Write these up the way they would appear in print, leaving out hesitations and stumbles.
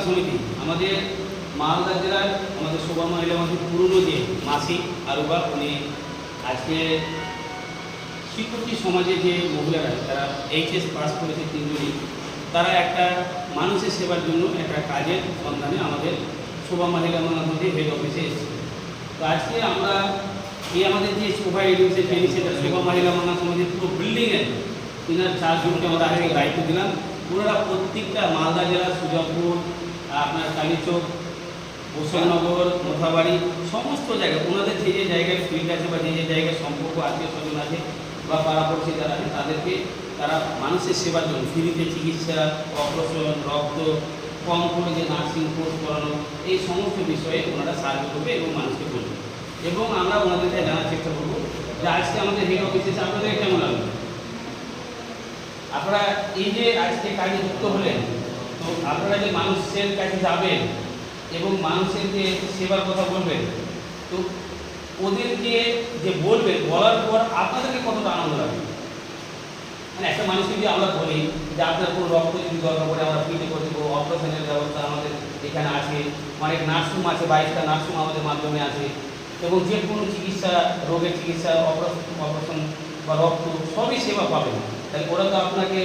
সমিতি আমাদের মালদা জেলার আমাদের শোভা মহিলা মন্দির পুরনো যে মাসি আরুবা উনি আজকে শিক্ষার্থী সমাজে যে মহিলারা তারা এইচএস পাস করেছে তিনজনই, তারা একটা মানুষের সেবার জন্য একটা কাজের সন্ধানে আমাদের শোভা মহিলা মন্দির হেড অফিসে এসেছে। তো আজকে আমরা এই আমাদের যে শোভা এডুকেশন ট্রেনিং সেন্টার শোভা মহিলা সমাজের পুরো বিল্ডিংয়ের তিনার 4 জনকে আমরা আগে দায়িত্ব দিলাম। ওনারা প্রত্যেকটা মালদা জেলার সুজাপুর, আপনার কালীচক, বৈষ্ণবনগর, মোথাবাড়ি সমস্ত জায়গায় ওনাদের যে যে জায়গায় ফিল্ড আছে বা যে যে জায়গায় সম্পর্ক আত্মীয় স্বজন আছে বা পাড়াপড়শি যারা আছে তাদেরকে তারা মানুষের সেবার জন্য ফ্রিতে চিকিৎসা, অপারেশন, রক্ত, কম করে যে নার্সিং কোর্স করানো, এই সমস্ত বিষয়ে ওনারা সাহায্য করবে এবং মানুষকে বলবে। এবং আমরা ওনাদেরকে জানার চেষ্টা করবো যে আজকে আমাদের হেড অফিসে আপনাদের কেমন লাগবে, আপনারা এই যে আজকে কাজে যুক্ত হলেন, তো আপনারা যে মানুষের কাছে যাবেন এবং মানুষের যে সেবার কথা বলবেন, তো ওদেরকে যে বলবেন বলার পর আপনাদেরকে কতটা আনন্দ লাগবে। মানে একটা মানুষকে যদি আমরা বলি যে আপনার কোনো রক্ত যদি দরকার পড়ে আমরা ফ্রিতে করে দেবো, অপারেশনের ব্যবস্থা আমাদের এখানে আছে, অনেক নার্সরুম আছে, 22টা নার্সরুম আমাদের মাধ্যমে আছে, এবং যে কোনো চিকিৎসা, রোগের চিকিৎসা, অপারেশন বা রক্ত সবই সেবা পাবেন। তাহলে ওরা তো আপনাকে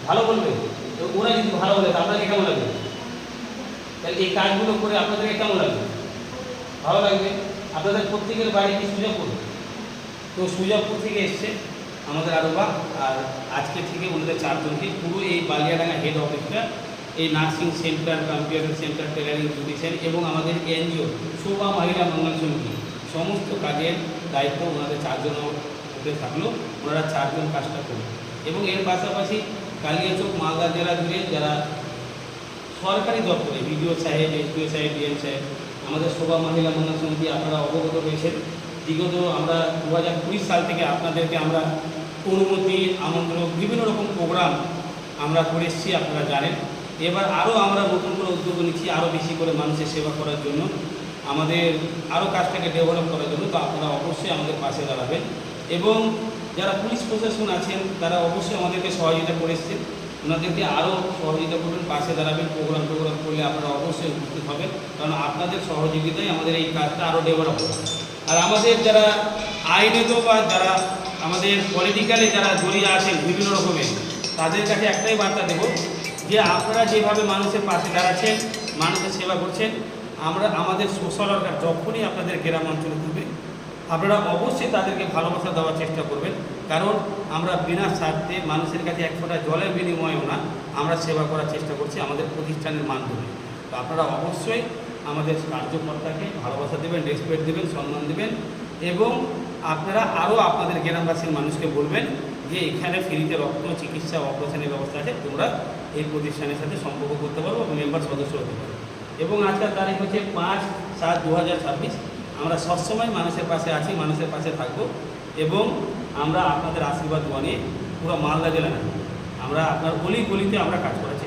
ভালো বলবে, তো ওরা যদি ভালো বলে তো আপনাকে কেমন লাগবে? তাহলে এই কাজগুলো করে আপনাদেরকে কেমন লাগবে? ভালো লাগবে। আপনাদের প্রত্যেকের বাড়ি কি সুজাপুর? তো সুজাপুর থেকে এসছে আমাদের আরোবা, আর আজকে থেকে ওনাদের 4 জনকে পুরো এই বালিয়াডাঙ্গা হেড অফিসটা, এই nursing centre, computer centre, tailoring education এবং আমাদের এনজিও শোভা মহিলা মঙ্গল সমিতি সমস্ত কাজের দায়িত্ব ওনাদের 4 জন উপরে থাকলো। ওনারা 4 জন কাজটা করবে। এবং এর পাশাপাশি কালিয়াচক মালদা জেলা জুড়ে যারা সরকারি দপ্তরে বিডিও সাহেব, এসডিও সাহেব, ডিএম সাহেব, আমাদের শোভা মহিলা মঙ্গল সমিতি আপনারা অবগত রয়েছেন। বিগত আমরা 2020 সাল থেকে আপনাদেরকে আমরা অনুমতি, আমন্ত্রণ, বিভিন্ন রকম প্রোগ্রাম আমরা করে এসেছি, আপনারা জানেন। এবার আরও আমরা নতুন করে উদ্যোগ নিচ্ছি আরও বেশি করে মানুষের সেবা করার জন্য, আমাদের আরও কাজটাকে ডেভেলপ করার জন্য। তো আপনারা অবশ্যই আমাদের পাশে দাঁড়াবেন এবং যারা পুলিশ প্রশাসন আছেন তারা অবশ্যই আমাদেরকে সহযোগিতা করে এসেছেন, ওনাদেরকে আরও সহযোগিতা করবেন, পাশে দাঁড়াবেন। প্রোগ্রাম করলে আপনারা অবশ্যই উপস্থিত হবেন, কারণ আপনাদের সহযোগিতায় আমাদের এই কাজটা আরও ডেভেলপ হবে। আর আমাদের যারা আইনত বা যারা আমাদের পলিটিক্যালে যারা জড়িয়ে আছেন বিভিন্ন রকমের, তাদের কাছে একটাই বার্তা দেব যে আপনারা যেভাবে মানুষের পাশে দাঁড়াচ্ছেন, মানুষের সেবা করছেন, আমাদের সোশ্যাল ওয়ার্কার যখনই আপনাদের গ্রাম অঞ্চলে থাকবে আপনারা অবশ্যই তাদেরকে ভালোবাসা দেওয়ার চেষ্টা করবেন, কারণ আমরা বিনা স্বার্থে মানুষের কাছে 1 ফোঁটা জলের বিনিময়েও না আমরা সেবা করার চেষ্টা করছি আমাদের প্রতিষ্ঠানের মাধ্যমে। তো আপনারা অবশ্যই আমাদের কার্যকর্তাকে ভালোবাসা দেবেন, রেসপেক্ট দেবেন, সম্মান দেবেন এবং আপনারা আরও আপনাদের গ্রামবাসীর মানুষকে বলবেন যে এখানে ফ্রিতে রক্ত, চিকিৎসা, অপারেশনের ব্যবস্থা আছে, তোমরা এই প্রতিষ্ঠানের সাথে সম্পর্ক করতে পারবো এবং মেম্বার সদস্য হতে পারবো। এবং আজকের তারিখ হচ্ছে 5/7/2026। আমরা সবসময় মানুষের পাশে আছি, মানুষের পাশে থাকবো এবং আমরা আপনাদের আশীর্বাদ নিয়ে পুরো মালদা জেলা না, আমরা আপনার গলি গলিতে আমরা কাজ করার